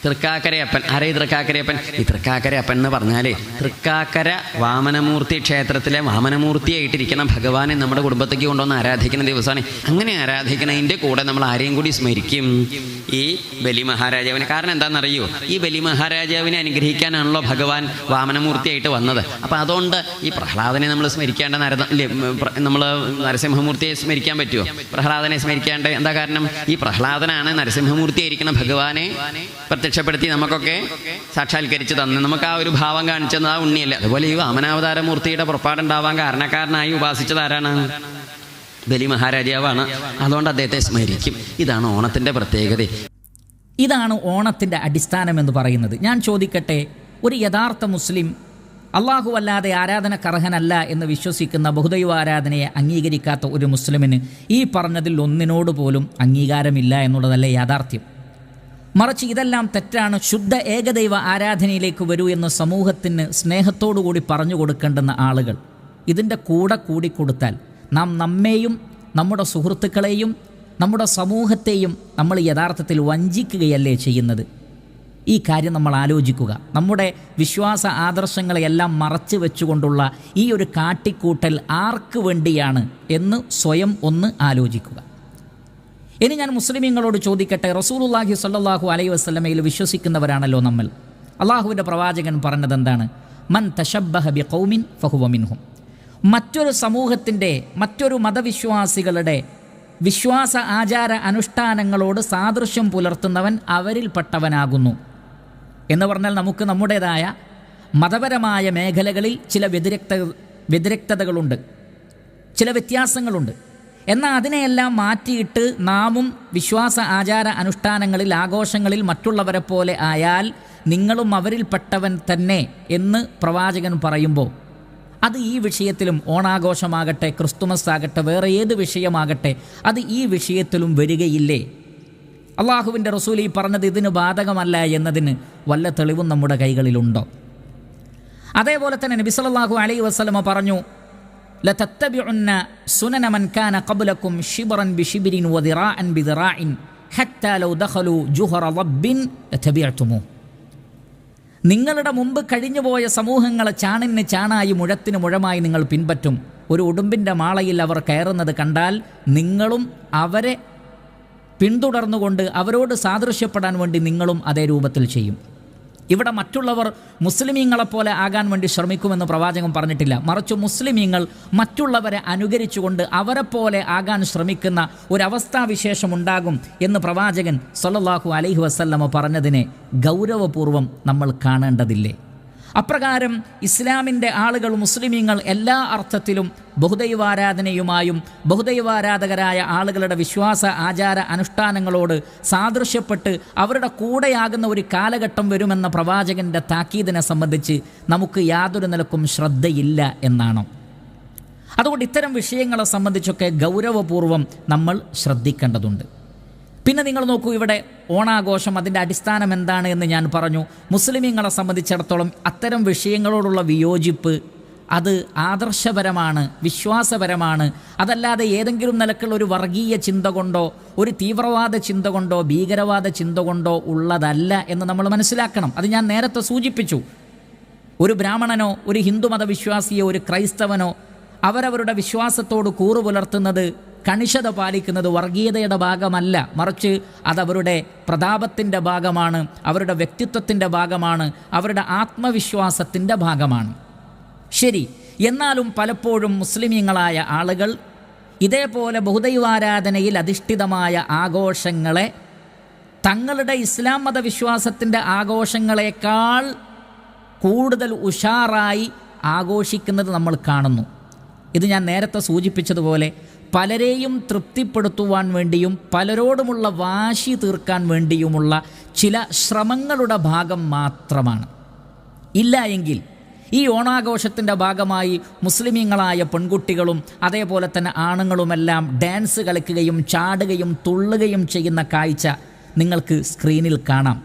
തൃക്കാക്കരയപ്പൻ. ആരേ തൃക്കാക്കരയപ്പൻ? ഈ തൃക്കാക്കരയപ്പൻ എന്ന് പറഞ്ഞാൽ തൃക്കാക്കര വാമനമൂർത്തി ക്ഷേത്രത്തിലെ വാമനമൂർത്തിയായിട്ടിരിക്കുന്ന ഭഗവാനെ നമ്മുടെ കുടുംബത്തേക്ക് കൊണ്ടുവന്ന് ആരാധിക്കുന്ന ദിവസമാണ്. അങ്ങനെ ആരാധിക്കുന്നതിൻ്റെ കൂടെ നമ്മൾ ആരെയും കൂടി സ്മരിക്കും? ഈ ബലി മഹാരാജാവിനെ. കാരണം എന്താണെന്നറിയോ? ഈ ബലി മഹാരാജാവിനെ അനുഗ്രഹിക്കാനാണല്ലോ ഭഗവാൻ വാമനമൂർത്തിയായിട്ട് വന്നത്. അപ്പം അതുകൊണ്ട് ഈ പ്രഹ്ലാദനെ നമ്മൾ സ്മരിക്കേണ്ട നമ്മൾ നരസിംഹമൂർത്തിയെ സ്മരിക്കാൻ പറ്റുമോ? പ്രഹ്ലാദനെ സ്മരിക്കാണ്ട് എന്താ കാരണം? ഈ പ്രഹ്ലാദനാണ് നരസിംഹമൂർത്തിയായിരിക്കുന്ന ഭഗവാനെ പ്രത്യക്ഷപ്പെടുത്തി നമുക്കൊക്കെ സാക്ഷാത്കരിച്ച് തന്ന് നമുക്ക് ആ ഒരു ഭാവം കാണിച്ചത് ആ ഉണ്ണിയല്ല. അതുപോലെ ഈ വാമനാവതാരമൂർത്തിയുടെ പുറപ്പാടുണ്ടാവാൻ കാരണക്കാരനായി ഉപാസിച്ചത് ആരാണ്? ബലി മഹാരാജാവാണ്. അതുകൊണ്ട് അദ്ദേഹത്തെ സ്മരിക്കും. ഇതാണ് ഓണത്തിൻ്റെ പ്രത്യേകത. ഇതാണ് ഓണത്തിൻ്റെ അടിസ്ഥാനം എന്ന് പറയുന്നത്. ഞാൻ ചോദിക്കട്ടെ, ഒരു യഥാർത്ഥ മുസ്ലിം അള്ളാഹു അല്ലാതെ ആരാധനക്കർഹനല്ല എന്ന് വിശ്വസിക്കുന്ന ബഹുദൈവ ആരാധനയെ അംഗീകരിക്കാത്ത ഒരു മുസ്ലിമിന് ഈ പറഞ്ഞതിൽ ഒന്നിനോട് പോലും അംഗീകാരമില്ല എന്നുള്ളതല്ലേ യാഥാർത്ഥ്യം? മറിച്ച് ഇതെല്ലാം തെറ്റാണ്, ശുദ്ധ ഏകദൈവ ആരാധനയിലേക്ക് വരൂ എന്ന് സമൂഹത്തിന് സ്നേഹത്തോടുകൂടി പറഞ്ഞു കൊടുക്കേണ്ടുന്ന ആളുകൾ ഇതിൻ്റെ കൂടെ കൂടിക്കൊടുത്താൽ നാം നമ്മെയും നമ്മുടെ സുഹൃത്തുക്കളെയും നമ്മുടെ സമൂഹത്തെയും നമ്മൾ യഥാർത്ഥത്തിൽ വഞ്ചിക്കുകയല്ലേ ചെയ്യുന്നത്? ഈ കാര്യം നമ്മൾ ആലോചിക്കുക. നമ്മുടെ വിശ്വാസ ആദർശങ്ങളെയെല്ലാം മറച്ചു വെച്ചുകൊണ്ടുള്ള ഈ ഒരു കാട്ടിക്കൂട്ടൽ ആർക്ക് വേണ്ടിയാണ് എന്ന് സ്വയം ഒന്ന് ആലോചിക്കുക. ഇനി ഞാൻ മുസ്ലിമീങ്ങളോട് ചോദിക്കട്ടെ, റസൂലുള്ളാഹി സ്വല്ലല്ലാഹു അലൈഹി വസല്ലമയിൽ വിശ്വസിക്കുന്നവരാണല്ലോ നമ്മൾ. അള്ളാഹുവിൻ്റെ പ്രവാചകൻ പറഞ്ഞതെന്താണ്? മൻ തശബ്ബഹ ബിഖൗമിൻ ഫഹുവ മിൻഹും. മറ്റൊരു സമൂഹത്തിൻ്റെ, മറ്റൊരു മതവിശ്വാസികളുടെ വിശ്വാസ ആചാര അനുഷ്ഠാനങ്ങളോട് സാദൃശ്യം പുലർത്തുന്നവൻ അവരിൽപ്പെട്ടവനാകുന്നു എന്ന് പറഞ്ഞാൽ നമുക്ക് നമ്മുടേതായ മതപരമായ മേഖലകളിൽ ചില വ്യതിരക്തതകളുണ്ട്, ചില വ്യത്യാസങ്ങളുണ്ട്. എന്നാൽ അതിനെയെല്ലാം മാറ്റിയിട്ട് നാമും വിശ്വാസ ആചാര അനുഷ്ഠാനങ്ങളിൽ, ആഘോഷങ്ങളിൽ മറ്റുള്ളവരെ പോലെ ആയാൽ നിങ്ങളും അവരിൽപ്പെട്ടവൻ തന്നെ എന്ന് പ്രവാചകൻ പറയുമ്പോൾ അത് ഈ വിഷയത്തിലും, ഓണാഘോഷമാകട്ടെ, ക്രിസ്തുമസ് ആകട്ടെ, വേറെ ഏത് വിഷയമാകട്ടെ, അത് ഈ വിഷയത്തിലും വരികയില്ലേ? അള്ളാഹുവിൻ്റെ റസൂൽ ഈ പറഞ്ഞത് ഇതിന് ബാധകമല്ല എന്നതിന് വല്ല തെളിവും നമ്മുടെ കൈകളിലുണ്ടോ? അതേപോലെ തന്നെ നബി സല്ലല്ലാഹു അലൈഹി വസല്ലമ പറഞ്ഞു, ലതത്തബിഉന്ന സുനന മൻ കാന ഖബ്ലകും ശിബ്റൻ ബിശിബ്രിൻ വദിറാഅൻ ബിദിറാഇൻ ഹത്താ ലൗ ദഖലു ജുഹറ റബ്ബിൻ ലതബിഅതുമു. നിങ്ങളുടെ മുമ്പ് കഴിഞ്ഞുപോയ സമൂഹങ്ങളെ ചാണിന് ചാണായി മുഴത്തിന് മുഴമായി നിങ്ങൾ പിൻപറ്റും. ഒരു ഉടുമ്പിൻ്റെ മാളയിൽ അവർ കയറുന്നത് കണ്ടാൽ നിങ്ങളും അവരെ പിന്തുടർന്നുകൊണ്ട് അവരോട് സാദൃശ്യപ്പെടാൻ വേണ്ടി നിങ്ങളും അതേ രൂപത്തിൽ ചെയ്യും. ഇവിടെ മറ്റുള്ളവർ മുസ്ലിമീങ്ങളെപ്പോലെ ആകാൻ വേണ്ടി ശ്രമിക്കുമെന്ന് പ്രവാചകൻ പറഞ്ഞിട്ടില്ല. മറിച്ച് മുസ്ലിമീങ്ങൾ മറ്റുള്ളവരെ അനുകരിച്ചുകൊണ്ട് അവരെപ്പോലെ ആകാൻ ശ്രമിക്കുന്ന ഒരവസ്ഥാവിശേഷം ഉണ്ടാകും എന്ന് പ്രവാചകൻ സ്വല്ലല്ലാഹു അലൈഹി വസല്ലമ പറഞ്ഞതിനെ ഗൗരവപൂർവ്വം നമ്മൾ കാണേണ്ടതില്ലേ? അപ്രകാരം ഇസ്ലാമിൻ്റെ ആളുകൾ, മുസ്ലിമീങ്ങൾ എല്ലാ അർത്ഥത്തിലും ബഹുദൈവാരാധനയുമായും ബഹുദൈവാരാധകരായ ആളുകളുടെ വിശ്വാസ ആചാര അനുഷ്ഠാനങ്ങളോട് സാദൃശ്യപ്പെട്ട് അവരുടെ കൂടെയാകുന്ന ഒരു കാലഘട്ടം വരുമെന്ന പ്രവാചകൻ്റെ താക്കീദിനെ സംബന്ധിച്ച് നമുക്ക് യാതൊരു നിലക്കും ശ്രദ്ധയില്ല എന്നാണോ? അതുകൊണ്ട് ഇത്തരം വിഷയങ്ങളെ സംബന്ധിച്ചൊക്കെ ഗൗരവപൂർവം നമ്മൾ ശ്രദ്ധിക്കേണ്ടതുണ്ട്. പിന്നെ നിങ്ങൾ നോക്കൂ, ഇവിടെ ഓണാഘോഷം, അതിൻ്റെ അടിസ്ഥാനം എന്താണ് എന്ന് ഞാൻ പറഞ്ഞു. മുസ്ലിമീങ്ങളെ സംബന്ധിച്ചിടത്തോളം അത്തരം വിഷയങ്ങളോടുള്ള വിയോജിപ്പ് അത് ആദർശപരമാണ്, വിശ്വാസപരമാണ്. അതല്ലാതെ ഏതെങ്കിലും നിലക്കുള്ള ഒരു വർഗീയ ചിന്ത കൊണ്ടോ ഒരു തീവ്രവാദ ചിന്ത കൊണ്ടോ ഭീകരവാദ ചിന്ത കൊണ്ടോ ഉള്ളതല്ല എന്ന് നമ്മൾ മനസ്സിലാക്കണം. അത് ഞാൻ നേരത്തെ സൂചിപ്പിച്ചു. ഒരു ബ്രാഹ്മണനോ ഒരു ഹിന്ദു മതവിശ്വാസിയോ ഒരു ക്രൈസ്തവനോ അവരവരുടെ വിശ്വാസത്തോട് കൂറു പുലർത്തുന്നത്, കണിശത പാലിക്കുന്നത് വർഗീയതയുടെ ഭാഗമല്ല, മറിച്ച് അതവരുടെ പ്രതാപത്തിൻ്റെ ഭാഗമാണ്, അവരുടെ വ്യക്തിത്വത്തിൻ്റെ ഭാഗമാണ്, അവരുടെ ആത്മവിശ്വാസത്തിൻ്റെ ഭാഗമാണ്. ശരി, എന്നാലും പലപ്പോഴും മുസ്ലിമീങ്ങളായ ആളുകൾ ഇതേപോലെ ബഹുദൈവാരാധനയിൽ അധിഷ്ഠിതമായ ആഘോഷങ്ങളെ തങ്ങളുടെ ഇസ്ലാം മതവിശ്വാസത്തിൻ്റെ ആഘോഷങ്ങളെക്കാൾ കൂടുതൽ ഉഷാറായി ആഘോഷിക്കുന്നത് നമ്മൾ കാണുന്നു. ഇത് ഞാൻ നേരത്തെ സൂചിപ്പിച്ചതുപോലെ പലരെയും തൃപ്തിപ്പെടുത്തുവാൻ വേണ്ടിയും പലരോടുമുള്ള വാശി തീർക്കാൻ വേണ്ടിയുമുള്ള ചില ശ്രമങ്ങളുടെ ഭാഗം മാത്രമാണ്. ഇല്ല എങ്കിൽ ഈ ഓണാഘോഷത്തിൻ്റെ ഭാഗമായി മുസ്ലിമീങ്ങളായ പെൺകുട്ടികളും അതേപോലെ തന്നെ ആണുങ്ങളുമെല്ലാം ഡാൻസ് കളിക്കുകയും ചാടുകയും തുള്ളുകയും ചെയ്യുന്ന കാഴ്ച നിങ്ങൾക്ക് സ്ക്രീനിൽ കാണാം.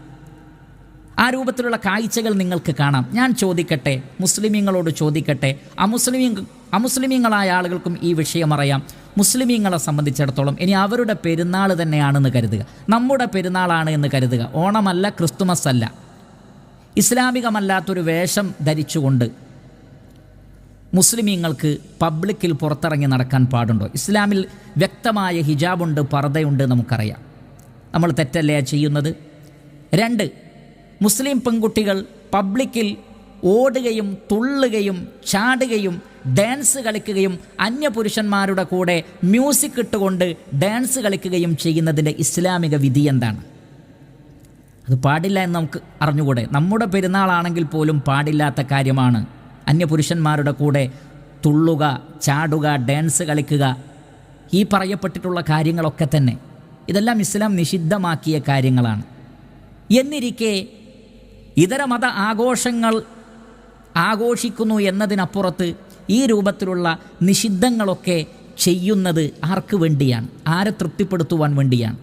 ആ രൂപത്തിലുള്ള കാഴ്ചകൾ നിങ്ങൾക്ക് കാണാം. ഞാൻ ചോദിക്കട്ടെ, മുസ്ലിമീങ്ങളോട് ചോദിക്കട്ടെ, അമുസ്ലിമീങ്ങളായ ആളുകൾക്കും ഈ വിഷയം അറിയാം. മുസ്ലിമീങ്ങളെ സംബന്ധിച്ചിടത്തോളം ഇനി അവരുടെ പെരുന്നാൾ തന്നെയാണെന്ന് കരുതുക, നമ്മുടെ പെരുന്നാളാണ് എന്ന് കരുതുക, ഓണമല്ല, ക്രിസ്തുമസ് അല്ല, ഇസ്ലാമികമല്ലാത്തൊരു വേഷം ധരിച്ചുകൊണ്ട് മുസ്ലിമീങ്ങൾക്ക് പബ്ലിക്കിൽ പുറത്തിറങ്ങി നടക്കാൻ പാടുണ്ടോ? ഇസ്ലാമിൽ വ്യക്തമായ ഹിജാബുണ്ട്, പർദ്ദയുണ്ട്, നമുക്കറിയാം. നമ്മൾ തെറ്റല്ലേ ചെയ്യുന്നത്? 2, മുസ്ലിം പെൺകുട്ടികൾ പബ്ലിക്കിൽ ഓടുകയും തുള്ളുകയും ചാടുകയും ഡാൻസ് കളിക്കുകയും അന്യപുരുഷന്മാരുടെ കൂടെ മ്യൂസിക് ഇട്ടുകൊണ്ട് ഡാൻസ് കളിക്കുകയും ചെയ്യുന്നതിൻ്റെ ഇസ്ലാമിക വിധി എന്താണ്? അത് പാടില്ല എന്ന് നമുക്ക് അറിഞ്ഞുകൂടെ? നമ്മുടെ പെരുന്നാളാണെങ്കിൽ പോലും പാടില്ലാത്ത കാര്യമാണ് അന്യപുരുഷന്മാരുടെ കൂടെ തുള്ളുക, ചാടുക, ഡാൻസ് കളിക്കുക. ഈ പറയപ്പെട്ടിട്ടുള്ള കാര്യങ്ങളൊക്കെ തന്നെ ഇതെല്ലാം ഇസ്ലാം നിഷിദ്ധമാക്കിയ കാര്യങ്ങളാണ്. എന്നിരിക്കെ ഇതര മത ആഘോഷങ്ങൾ ആഘോഷിക്കുന്നു എന്നതിനപ്പുറത്ത് ഈ രൂപത്തിലുള്ള നിഷിദ്ധങ്ങളൊക്കെ ചെയ്യുന്നത് ആർക്ക് വേണ്ടിയാണ്? ആരെ തൃപ്തിപ്പെടുത്തുവാൻ വേണ്ടിയാണ്?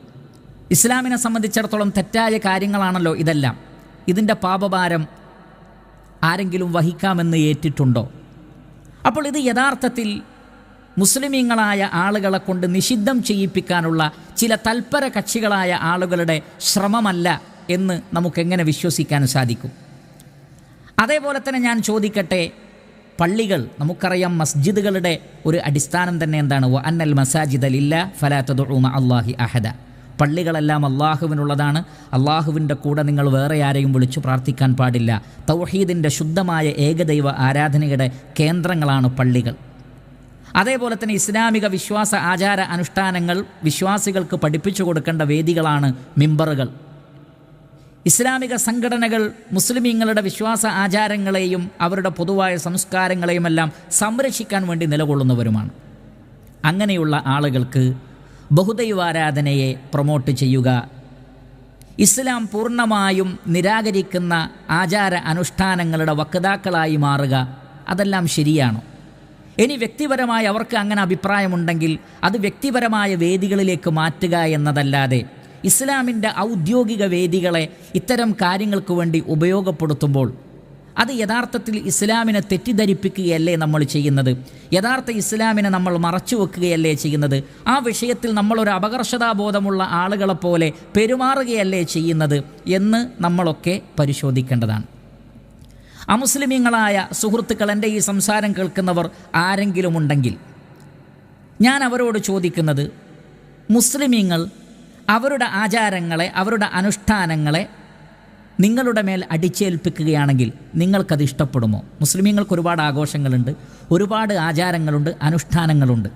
ഇസ്ലാമിനെ സംബന്ധിച്ചിടത്തോളം തെറ്റായ കാര്യങ്ങളാണല്ലോ ഇതെല്ലാം. ഇതിൻ്റെ പാപഭാരം ആരെങ്കിലും വഹിക്കാമെന്ന് ഏറ്റിട്ടുണ്ടോ? അപ്പോൾ ഇത് യഥാർത്ഥത്തിൽ മുസ്ലിമീങ്ങളായ ആളുകളെ കൊണ്ട് നിഷിദ്ധം ചെയ്യിപ്പിക്കാനുള്ള ചില തൽപര കക്ഷികളായ ആളുകളുടെ ശ്രമമല്ല എന്ന് നമുക്കെങ്ങനെ വിശ്വസിക്കാൻ സാധിക്കും? അതേപോലെ തന്നെ ഞാൻ ചോദിക്കട്ടെ, പള്ളികൾ, നമുക്കറിയാം മസ്ജിദുകളുടെ ഒരു അടിസ്ഥാനം തന്നെ എന്താണ്? വഅന്നൽ മസാജിദ ലില്ലാഹ് ഫലാ തദ്ഉ മഅല്ലാഹി അഹദ. പള്ളികളെല്ലാം അള്ളാഹുവിനുള്ളതാണ്, അള്ളാഹുവിൻ്റെ കൂടെ നിങ്ങൾ വേറെ ആരെയും വിളിച്ചു പ്രാർത്ഥിക്കാൻ പാടില്ല. തൗഹീദിൻ്റെ ശുദ്ധമായ ഏകദൈവ ആരാധനയുടെ കേന്ദ്രങ്ങളാണ് പള്ളികൾ. അതേപോലെ തന്നെ ഇസ്ലാമിക വിശ്വാസ ആചാര അനുഷ്ഠാനങ്ങൾ വിശ്വാസികൾക്ക് പഠിപ്പിച്ചു കൊടുക്കേണ്ട വേദികളാണ് മിമ്പറുകൾ. ഇസ്ലാമിക സംഘടനകൾ മുസ്ലിമീങ്ങളുടെ വിശ്വാസ ആചാരങ്ങളെയും അവരുടെ പൊതുവായ സംസ്കാരങ്ങളെയുമെല്ലാം സംരക്ഷിക്കാൻ വേണ്ടി നിലകൊള്ളുന്നവരുമാണ്. അങ്ങനെയുള്ള ആളുകൾക്ക് ബഹുദൈവാരാധനയെ പ്രൊമോട്ട് ചെയ്യുക, ഇസ്ലാം പൂർണ്ണമായും നിരാകരിക്കുന്ന ആചാര അനുഷ്ഠാനങ്ങളുടെ വക്താക്കളായി മാറുക, അതെല്ലാം ശരിയാണോ? ഇനി വ്യക്തിപരമായി അവർക്ക് അങ്ങനെ അഭിപ്രായമുണ്ടെങ്കിൽ അത് വ്യക്തിപരമായ വേദികളിലേക്ക് മാറ്റുക എന്നതല്ലാതെ ഇസ്ലാമിൻ്റെ ഔദ്യോഗിക വേദികളെ ഇത്തരം കാര്യങ്ങൾക്ക് വേണ്ടി ഉപയോഗപ്പെടുത്തുമ്പോൾ അത് യഥാർത്ഥത്തിൽ ഇസ്ലാമിനെ തെറ്റിദ്ധരിപ്പിക്കുകയല്ലേ നമ്മൾ ചെയ്യുന്നത്? യഥാർത്ഥ ഇസ്ലാമിനെ നമ്മൾ മറച്ചു വെക്കുകയല്ലേ ചെയ്യുന്നത്? ആ വിഷയത്തിൽ നമ്മളൊരു അപകർഷതാബോധമുള്ള ആളുകളെപ്പോലെ പെരുമാറുകയല്ലേ ചെയ്യുന്നത് എന്ന് നമ്മളൊക്കെ പരിശോധിക്കേണ്ടതാണ്. അമുസ്ലിമീങ്ങളായ സുഹൃത്തുക്കൾ, എൻ്റെ ഈ സംസാരം കേൾക്കുന്നവർ ആരെങ്കിലും ഉണ്ടെങ്കിൽ ഞാൻ അവരോട് ചോദിക്കുന്നത്, മുസ്ലിമീങ്ങൾ അവരുടെ ആചാരങ്ങളെ, അവരുടെ അനുഷ്ഠാനങ്ങളെ നിങ്ങളുടെ മേൽ അടിച്ചേൽപ്പിക്കുകയാണെങ്കിൽ നിങ്ങൾക്കത് ഇഷ്ടപ്പെടുമോ? മുസ്ലിമീങ്ങൾക്ക് ഒരുപാട് ആഘോഷങ്ങളുണ്ട്, ഒരുപാട് ആചാരങ്ങളുണ്ട്, അനുഷ്ഠാനങ്ങളുണ്ട്.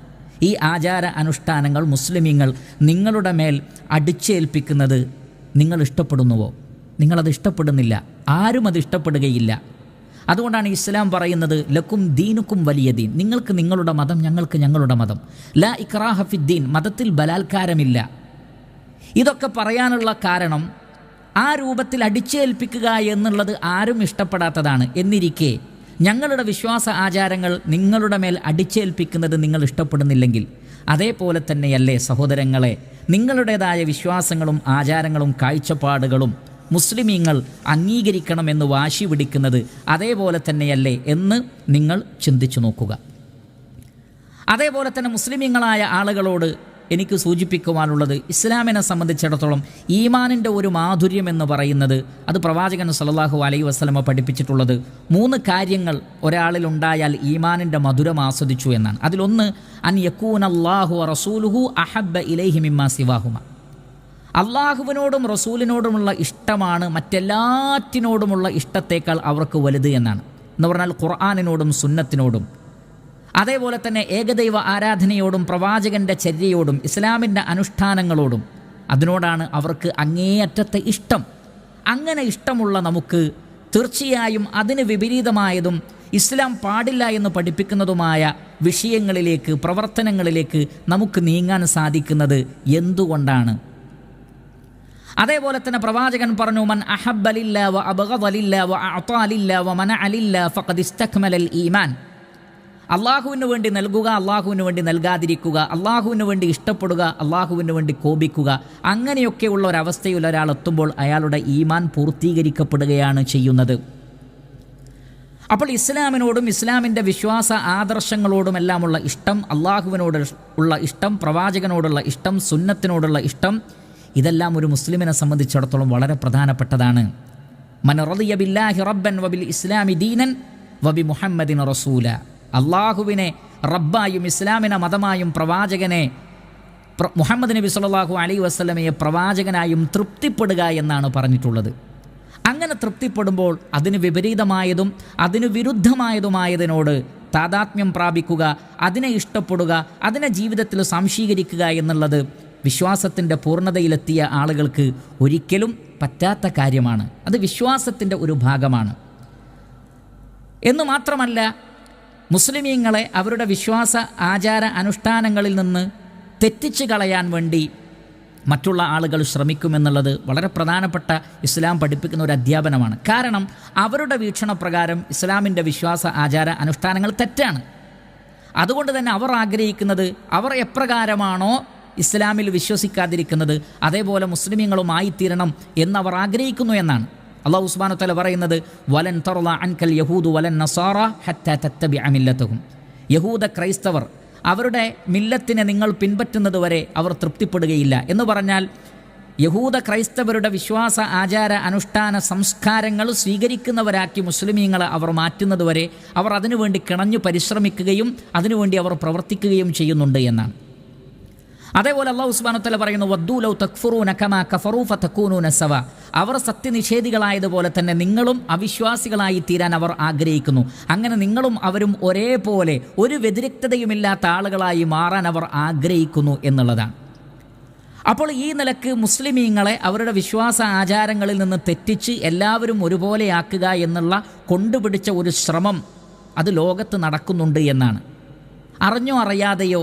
ഈ ആചാര അനുഷ്ഠാനങ്ങൾ മുസ്ലിമീങ്ങൾ നിങ്ങളുടെ മേൽ അടിച്ചേൽപ്പിക്കുന്നത് നിങ്ങൾ ഇഷ്ടപ്പെടുന്നുവോ? നിങ്ങളത് ഇഷ്ടപ്പെടുന്നില്ല, ആരും അത് ഇഷ്ടപ്പെടുകയില്ല. അതുകൊണ്ടാണ് ഇസ്ലാം പറയുന്നത്, ലക്കും ദീനുക്കും വലിയ ദീൻ, നിങ്ങൾക്ക് നിങ്ങളുടെ മതം, ഞങ്ങൾക്ക് ഞങ്ങളുടെ മതം. ലാ ഇക്റാഹ ഫിദ്ദീൻ, മതത്തിൽ ബലാത്കാരമില്ല. ഇതൊക്കെ പറയാനുള്ള കാരണം ആ രൂപത്തിൽ അടിച്ചേൽപ്പിക്കുക എന്നുള്ളത് ആരും ഇഷ്ടപ്പെടാത്തതാണ്. എന്നിരിക്കെ ഞങ്ങളുടെ വിശ്വാസ ആചാരങ്ങൾ നിങ്ങളുടെ മേൽ അടിച്ചേൽപ്പിക്കുന്നത് നിങ്ങൾ ഇഷ്ടപ്പെടുന്നില്ലെങ്കിൽ, അതേപോലെ തന്നെയല്ലേ സഹോദരങ്ങളെ നിങ്ങളുടേതായ വിശ്വാസങ്ങളും ആചാരങ്ങളും കാഴ്ചപ്പാടുകളും മുസ്ലിമീങ്ങൾ അംഗീകരിക്കണമെന്ന് വാശി പിടിക്കുന്നത് അതേപോലെ തന്നെയല്ലേ എന്ന് നിങ്ങൾ ചിന്തിച്ചു നോക്കുക. അതേപോലെ തന്നെ മുസ്ലിമീങ്ങളായ ആളുകളോട് എനിക്ക് സൂചിപ്പിക്കുവാനുള്ളത്, ഇസ്ലാമിനെ സംബന്ധിച്ചിടത്തോളം ഈമാനിൻ്റെ ഒരു മാധുര്യം എന്ന് പറയുന്നത്, അത് പ്രവാചകൻ സല്ലല്ലാഹു അലൈഹി വസല്ലമ പഠിപ്പിച്ചിട്ടുള്ളത് 3 കാര്യങ്ങൾ ഒരാളിലുണ്ടായാൽ ഈമാനിൻ്റെ മധുരം ആസ്വദിച്ചു എന്നാണ്. അതിലൊന്ന്, അൻ യകൂനല്ലാഹു വറസൂലുഹു അഹബ്ബ ഇലൈഹി മിമ്മാ സിവാഹുമ, അള്ളാഹുവിനോടും റസൂലിനോടുമുള്ള ഇഷ്ടമാണ് മറ്റെല്ലാറ്റിനോടുമുള്ള ഇഷ്ടത്തേക്കാൾ അവർക്ക് വലുത് എന്നാണ്. എന്ന് പറഞ്ഞാൽ ഖുർആനിനോടും സുന്നത്തിനോടും, അതേപോലെ തന്നെ ഏകദൈവ ആരാധനയോടും പ്രവാചകൻ്റെ ചര്യയോടും ഇസ്ലാമിൻ്റെ അനുഷ്ഠാനങ്ങളോടും, അതിനോടാണ് അവർക്ക് അങ്ങേയറ്റത്തെ ഇഷ്ടം. അങ്ങനെ ഇഷ്ടമുള്ള നമുക്ക് തീർച്ചയായും അതിന് വിപരീതമായതും ഇസ്ലാം പാടില്ല എന്ന് പഠിപ്പിക്കുന്നതുമായ വിഷയങ്ങളിലേക്ക്, പ്രവർത്തനങ്ങളിലേക്ക് നമുക്ക് നീങ്ങാൻ സാധിക്കുന്നത് എന്തുകൊണ്ടാണ്? അതേപോലെ തന്നെ പ്രവാചകൻ പറഞ്ഞു, മൻ അഹബ്ബ ലില്ലാ വ അബ്ഗദ ലില്ലാ വ അഅതാ ലില്ലാ വ മനഅ ലില്ലാ ഫഖദ് ഇസ്തക്മലൽ ഈമാൻ. അള്ളാഹുവിന് വേണ്ടി നൽകുക, അള്ളാഹുവിന് വേണ്ടി നൽകാതിരിക്കുക, അള്ളാഹുവിന് വേണ്ടി ഇഷ്ടപ്പെടുക, അള്ളാഹുവിന് വേണ്ടി കോപിക്കുക, അങ്ങനെയൊക്കെയുള്ള ഒരവസ്ഥയിൽ ഒരാൾ എത്തുമ്പോൾ അയാളുടെ ഈമാൻ പൂർത്തീകരിക്കപ്പെടുകയാണ് ചെയ്യുന്നത്. അപ്പോൾ ഇസ്ലാമിനോടും ഇസ്ലാമിൻ്റെ വിശ്വാസ ആദർശങ്ങളോടുമെല്ലാമുള്ള ഇഷ്ടം, അള്ളാഹുവിനോട് ഉള്ള ഇഷ്ടം, പ്രവാചകനോടുള്ള ഇഷ്ടം, സുന്നത്തിനോടുള്ള ഇഷ്ടം, ഇതെല്ലാം ഒരു മുസ്ലിമിനെ സംബന്ധിച്ചിടത്തോളം വളരെ പ്രധാനപ്പെട്ടതാണ്. മൻ റളിയ ബില്ലാഹി റബ്ബൻ വബിൽ ഇസ്ലാമി ദീനൻ വബി മുഹമ്മദിൻ റസൂല, അള്ളാഹുവിനെ റബ്ബായും ഇസ്ലാമിനെ മതമായും പ്രവാചകനെ മുഹമ്മദ് നബി സല്ലല്ലാഹു അലൈഹി വസല്ലമയെ പ്രവാചകനായും തൃപ്തിപ്പെടുക എന്നാണ് പറഞ്ഞിട്ടുള്ളത്. അങ്ങനെ തൃപ്തിപ്പെടുമ്പോൾ അതിന് വിപരീതമായതും അതിന് വിരുദ്ധമായതുമായതിനോട് താദാത്മ്യം പ്രാപിക്കുക, അതിനെ ഇഷ്ടപ്പെടുക, അതിനെ ജീവിതത്തിൽ സംശീകരിക്കുക എന്നുള്ളത് വിശ്വാസത്തിൻ്റെ പൂർണ്ണതയിലെത്തിയ ആളുകൾക്ക് ഒരിക്കലും പറ്റാത്ത കാര്യമാണ്. അത് വിശ്വാസത്തിൻ്റെ ഒരു ഭാഗമാണ്. എന്നു മാത്രമല്ല, മുസ്ലിമീങ്ങളെ അവരുടെ വിശ്വാസ ആചാര അനുഷ്ഠാനങ്ങളിൽ നിന്ന് തെറ്റിച്ച് കളയാൻ വേണ്ടി മറ്റുള്ള ആളുകൾ ശ്രമിക്കുമെന്നുള്ളത് വളരെ പ്രധാനപ്പെട്ട ഇസ്ലാം പഠിപ്പിക്കുന്ന ഒരു അധ്യാപനമാണ്. കാരണം അവരുടെ വീക്ഷണപ്രകാരം ഇസ്ലാമിൻ്റെ വിശ്വാസ ആചാര അനുഷ്ഠാനങ്ങൾ തെറ്റാണ്. അതുകൊണ്ട് തന്നെ അവർ ആഗ്രഹിക്കുന്നത്, അവർ എപ്രകാരമാണോ ഇസ്ലാമിൽ വിശ്വസിക്കാതിരിക്കുന്നത് അതേപോലെ മുസ്ലിമീങ്ങളുമായിത്തീരണം എന്നവർ ആഗ്രഹിക്കുന്നു എന്നാണ്. അല്ലാഹു സുബ്ഹാനഹു വ തആല പറയുന്നത്, വലൻ തർള അൻകൽ യഹൂദു വലൻ നസാറ ഹത്താ തത്തബിഅ മില്ലതഹും, യഹൂദ ക്രൈസ്തവർ അവരുടെ മില്ലത്തിനെ നിങ്ങൾ പിൻപറ്റുന്നത് വരെ അവർ തൃപ്തിപ്പെടുകയില്ല എന്ന് പറഞ്ഞാൽ, യഹൂദ ക്രൈസ്തവരുടെ വിശ്വാസ ആചാര അനുഷ്ഠാന സംസ്കാരങ്ങൾ സ്വീകരിക്കുന്നവരാക്കി മുസ്ലിമീങ്ങളെ അവർ മാറ്റുന്നതുവരെ അവർ അതിനുവേണ്ടി കിണഞ്ഞു പരിശ്രമിക്കുകയും അതിനുവേണ്ടി അവർ പ്രവർത്തിക്കുകയും ചെയ്യുന്നുണ്ട് എന്നാണ്. അതേപോലെ അല്ലാഹു സുബ്ഹാനഹു വ തആല പറയുന്നു, വദ്ദൂ ലൗ തക്ഫുറൂന കമാ കഫറൂ ഫതകൂനൂന സവാ, അവർ സത്യനിഷേധികളായതുപോലെ തന്നെ നിങ്ങളും അവിശ്വാസികളായി തീരാൻ അവർ ആഗ്രഹിക്കുന്നു. അങ്ങനെ നിങ്ങളും അവരും ഒരേപോലെ ഒരു വ്യതിരിക്തതയുമില്ലാത്ത ആളുകളായി മാറാൻ അവർ ആഗ്രഹിക്കുന്നു എന്നുള്ളതാണ്. അപ്പോൾ ഈ നിലക്ക് മുസ്ലിമീങ്ങളെ അവരുടെ വിശ്വാസ ആചാരങ്ങളിൽ നിന്ന് തെറ്റിച്ച് എല്ലാവരും ഒരുപോലെയാക്കുക എന്നുള്ള കൊണ്ടുപിടിച്ച ഒരു ശ്രമം അത് ലോകത്ത് നടക്കുന്നുണ്ട് എന്നാണ്. അറിഞ്ഞോ അറിയാതെയോ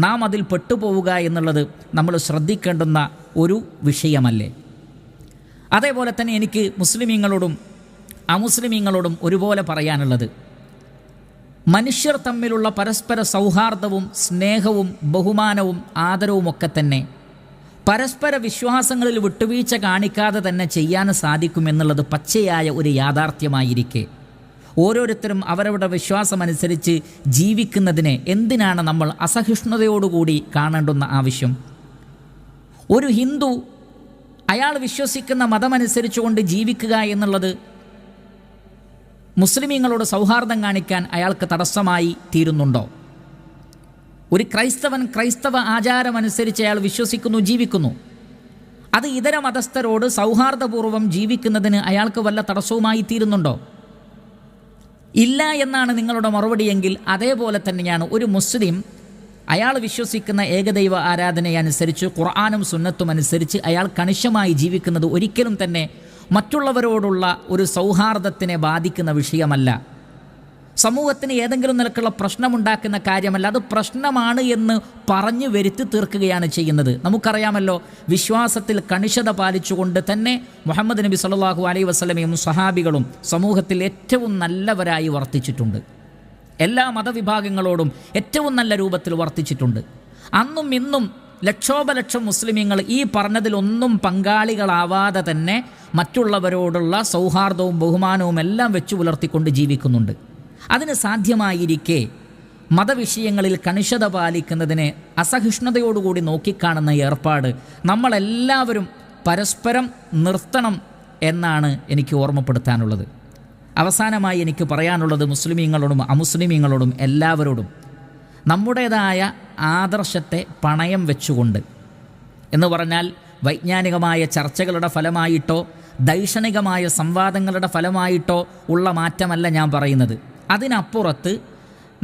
നാം അതിൽ പെട്ടുപോവുക എന്നുള്ളത് നമ്മൾ ശ്രദ്ധിക്കേണ്ടുന്ന ഒരു വിഷയമല്ലേ? അതേപോലെ തന്നെ എനിക്ക് മുസ്ലിമീങ്ങളോടും അമുസ്ലിമീങ്ങളോടും ഒരുപോലെ പറയാനുള്ളത്, മനുഷ്യർ തമ്മിലുള്ള പരസ്പര സൗഹാർദ്ദവും സ്നേഹവും ബഹുമാനവും ആദരവുമൊക്കെ തന്നെ പരസ്പര വിശ്വാസങ്ങളിൽ വിട്ടുവീഴ്ച കാണിക്കാതെ തന്നെ ചെയ്യാൻ സാധിക്കുമെന്നുള്ളത് പച്ചയായ ഒരു യാഥാർത്ഥ്യമായിരിക്കെ, ഓരോരുത്തരും അവരവരുടെ വിശ്വാസമനുസരിച്ച് ജീവിക്കുന്നതിനെ എന്തിനാണ് നമ്മൾ അസഹിഷ്ണുതയോടുകൂടി കാണേണ്ടുന്ന ആവശ്യം? ഒരു ഹിന്ദു അയാൾ വിശ്വസിക്കുന്ന മതമനുസരിച്ചുകൊണ്ട് ജീവിക്കുക എന്നുള്ളത് മുസ്ലിമീങ്ങളോട് സൗഹാർദ്ദം കാണിക്കാൻ അയാൾക്ക് തടസ്സമായി തീരുന്നുണ്ടോ? ഒരു ക്രൈസ്തവൻ ക്രൈസ്തവ ആചാരമനുസരിച്ച് അയാൾ വിശ്വസിക്കുന്നു, ജീവിക്കുന്നു. അത് ഇതര മതസ്ഥരോട് സൗഹാർദ്ദപൂർവ്വം ജീവിക്കുന്നതിന് അയാൾക്ക് വല്ല തടസ്സവുമായി തീരുന്നുണ്ടോ? ഇല്ല എന്നാണ് നിങ്ങളുടെ മറുപടിയെങ്കിൽ അതേപോലെ തന്നെയാണ് ഒരു മുസ്ലിം അയാൾ വിശ്വസിക്കുന്ന ഏകദൈവ ആരാധനയനുസരിച്ച് ഖുർആനും സുന്നത്തും അനുസരിച്ച് അയാൾ കണിശമായി ജീവിക്കുന്നത് ഒരിക്കലും തന്നെ മറ്റുള്ളവരോടുള്ള ഒരു സൗഹാർദ്ദത്തിനെ ബാധിക്കുന്ന വിഷയമല്ല. സമൂഹത്തിന് ഏതെങ്കിലും നിലക്കുള്ള പ്രശ്നമുണ്ടാക്കുന്ന കാര്യമല്ല. അത് പ്രശ്നമാണ് എന്ന് പറഞ്ഞു വരുത്തി തീർക്കുകയാണ് ചെയ്യുന്നത്. നമുക്കറിയാമല്ലോ, വിശ്വാസത്തിൽ കണിശത പാലിച്ചുകൊണ്ട് തന്നെ മുഹമ്മദ് നബി സല്ലല്ലാഹു അലൈഹി വസല്ലമയും സ്വഹാബികളും സമൂഹത്തിൽ ഏറ്റവും നല്ലവരായി വർത്തിച്ചിട്ടുണ്ട്. എല്ലാ മതവിഭാഗങ്ങളോടും ഏറ്റവും നല്ല രൂപത്തിൽ വർത്തിച്ചിട്ടുണ്ട്. അന്നും ഇന്നും ലക്ഷോപലക്ഷം മുസ്ലിമീങ്ങൾ ഈ പറഞ്ഞതിലൊന്നും പങ്കാളികളാവാതെ തന്നെ മറ്റുള്ളവരോടുള്ള സൗഹാർദ്ദവും ബഹുമാനവും എല്ലാം വെച്ചു പുലർത്തിക്കൊണ്ട് ജീവിക്കുന്നുണ്ട്. അതിന് സാധ്യമായിരിക്കെ മതവിഷയങ്ങളിൽ കണിശത പാലിക്കുന്നതിനെ അസഹിഷ്ണുതയോടുകൂടി നോക്കിക്കാണുന്ന ഏർപ്പാട് നമ്മളെല്ലാവരും പരസ്പരം നിർത്തണം എന്നാണ് എനിക്ക് ഓർമ്മപ്പെടുത്താനുള്ളത്. അവസാനമായി എനിക്ക് പറയാനുള്ളത് മുസ്ലിമീങ്ങളോടും അമുസ്ലിമീങ്ങളോടും എല്ലാവരോടും നമ്മുടേതായ ആദർശത്തെ പണയം വെച്ചുകൊണ്ട്, എന്ന് പറഞ്ഞാൽ വൈജ്ഞാനികമായ ചർച്ചകളുടെ ഫലമായിട്ടോ ദൈക്ഷണികമായ സംവാദങ്ങളുടെ ഫലമായിട്ടോ ഉള്ള മാറ്റമല്ല ഞാൻ പറയുന്നത്. അതിനപ്പുറത്ത്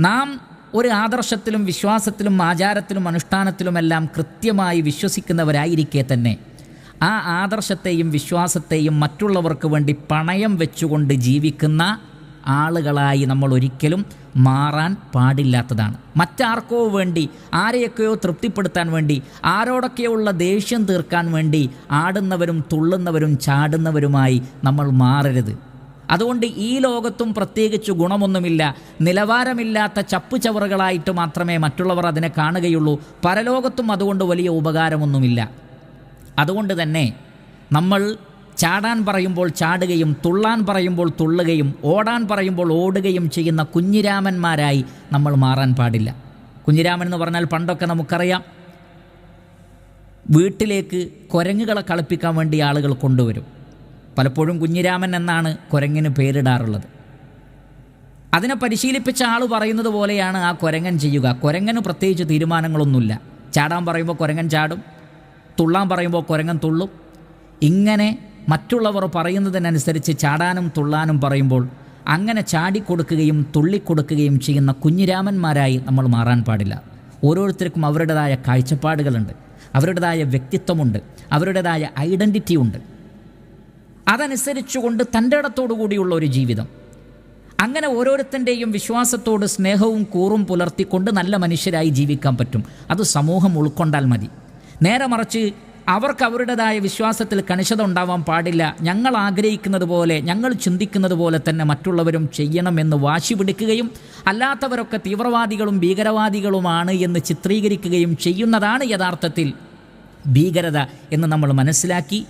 നാം ഒരു ആദർശത്തിലും വിശ്വാസത്തിലും ആചാരത്തിലും അനുഷ്ഠാനത്തിലുമെല്ലാം കൃത്യമായി വിശ്വസിക്കുന്നവരായിരിക്കെ തന്നെ ആ ആദർശത്തെയും വിശ്വാസത്തെയും മറ്റുള്ളവർക്ക് വേണ്ടി പണയം വെച്ചുകൊണ്ട് ജീവിക്കുന്ന ആളുകളായി നമ്മൾ ഒരിക്കലും മാറാൻ പാടില്ലാത്തതാണ്. മറ്റാർക്കോ വേണ്ടി, ആരെയൊക്കെയോ തൃപ്തിപ്പെടുത്താൻ വേണ്ടി, ആരോടൊക്കെയോ ഉള്ള ദേഷ്യം തീർക്കാൻ വേണ്ടി ആടുന്നവരും തുള്ളുന്നവരും ചാടുന്നവരുമായി നമ്മൾ മാറരുത്. അതുകൊണ്ട് ഈ ലോകത്തും പ്രത്യേകിച്ച് ഗുണമൊന്നുമില്ല, നിലവാരമില്ലാത്ത ചപ്പുചവറുകളായിട്ട് മാത്രമേ മറ്റുള്ളവർ അതിനെ കാണുകയുള്ളൂ. പരലോകത്തും അതുകൊണ്ട് വലിയ ഉപകാരമൊന്നുമില്ല. അതുകൊണ്ട് തന്നെ നമ്മൾ ചാടാൻ പറയുമ്പോൾ ചാടുകയും തുള്ളാൻ പറയുമ്പോൾ തുള്ളുകയും ഓടാൻ പറയുമ്പോൾ ഓടുകയും ചെയ്യുന്ന കുഞ്ഞിരാമന്മാരായി നമ്മൾ മാറാൻ പാടില്ല. കുഞ്ഞിരാമൻ എന്ന് പറഞ്ഞാൽ പണ്ടൊക്കെ നമുക്കറിയാം, വീട്ടിലേക്ക് കുരങ്ങുകളെ കളിപ്പിക്കാൻ വേണ്ടി ആളുകൾ കൊണ്ടുവരും. പലപ്പോഴും കുഞ്ഞിരാമൻ എന്നാണ് കുരങ്ങിന് പേരിടാറുള്ളത്. അതിനെ പരിശീലിപ്പിച്ച ആൾ പറയുന്നത് പോലെയാണ് ആ കുരങ്ങൻ ചെയ്യുക. കുരങ്ങന് പ്രത്യേകിച്ച് തീരുമാനങ്ങളൊന്നുമില്ല. ചാടാൻ പറയുമ്പോൾ കുരങ്ങൻ ചാടും, തുള്ളാൻ പറയുമ്പോൾ കുരങ്ങൻ തുള്ളും. ഇങ്ങനെ മറ്റുള്ളവർ പറയുന്നതിനനുസരിച്ച് ചാടാനും തുള്ളാനും പറയുമ്പോൾ അങ്ങനെ ചാടിക്കൊടുക്കുകയും തുള്ളിക്കൊടുക്കുകയും ചെയ്യുന്ന കുഞ്ഞിരാമന്മാരായി നമ്മൾ മാറാൻ പാടില്ല. ഓരോരുത്തർക്കും അവരുടേതായ കാഴ്ചപ്പാടുകളുണ്ട്, അവരുടേതായ വ്യക്തിത്വമുണ്ട്, അവരുടേതായ ഐഡൻറ്റിറ്റി ഉണ്ട്. അതനുസരിച്ചുകൊണ്ട് തൻ്റെ ഇടത്തോടു കൂടിയുള്ള ഒരു ജീവിതം, അങ്ങനെ ഓരോരുത്തൻ്റെയും വിശ്വാസത്തോട് സ്നേഹവും കൂറും പുലർത്തിക്കൊണ്ട് നല്ല മനുഷ്യരായി ജീവിക്കാൻ പറ്റും. അത് സമൂഹം ഉൾക്കൊണ്ടാൽ മതി. നേരെ മറിച്ച് അവർക്ക് അവരുടേതായ വിശ്വാസത്തിൽ കണിശത ഉണ്ടാവാൻ പാടില്ല, ഞങ്ങൾ ആഗ്രഹിക്കുന്നത് പോലെ, ഞങ്ങൾ ചിന്തിക്കുന്നത് പോലെ തന്നെ മറ്റുള്ളവരും ചെയ്യണമെന്ന് വാശി പിടിക്കുകയും അല്ലാത്തവരൊക്കെ തീവ്രവാദികളും ഭീകരവാദികളുമാണ് എന്ന് ചിത്രീകരിക്കുകയും ചെയ്യുന്നതാണ് യഥാർത്ഥത്തിൽ ഭീകരത എന്ന് നമ്മൾ മനസ്സിലാക്കി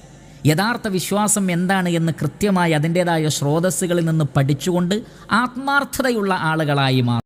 യഥാർത്ഥ വിശ്വാസം എന്താണ് എന്ന് കൃത്യമായി അതിൻ്റേതായ സ്രോതസ്സുകളിൽ നിന്ന് പഠിച്ചുകൊണ്ട് ആത്മാർത്ഥതയുള്ള ആളുകളായി മാറും.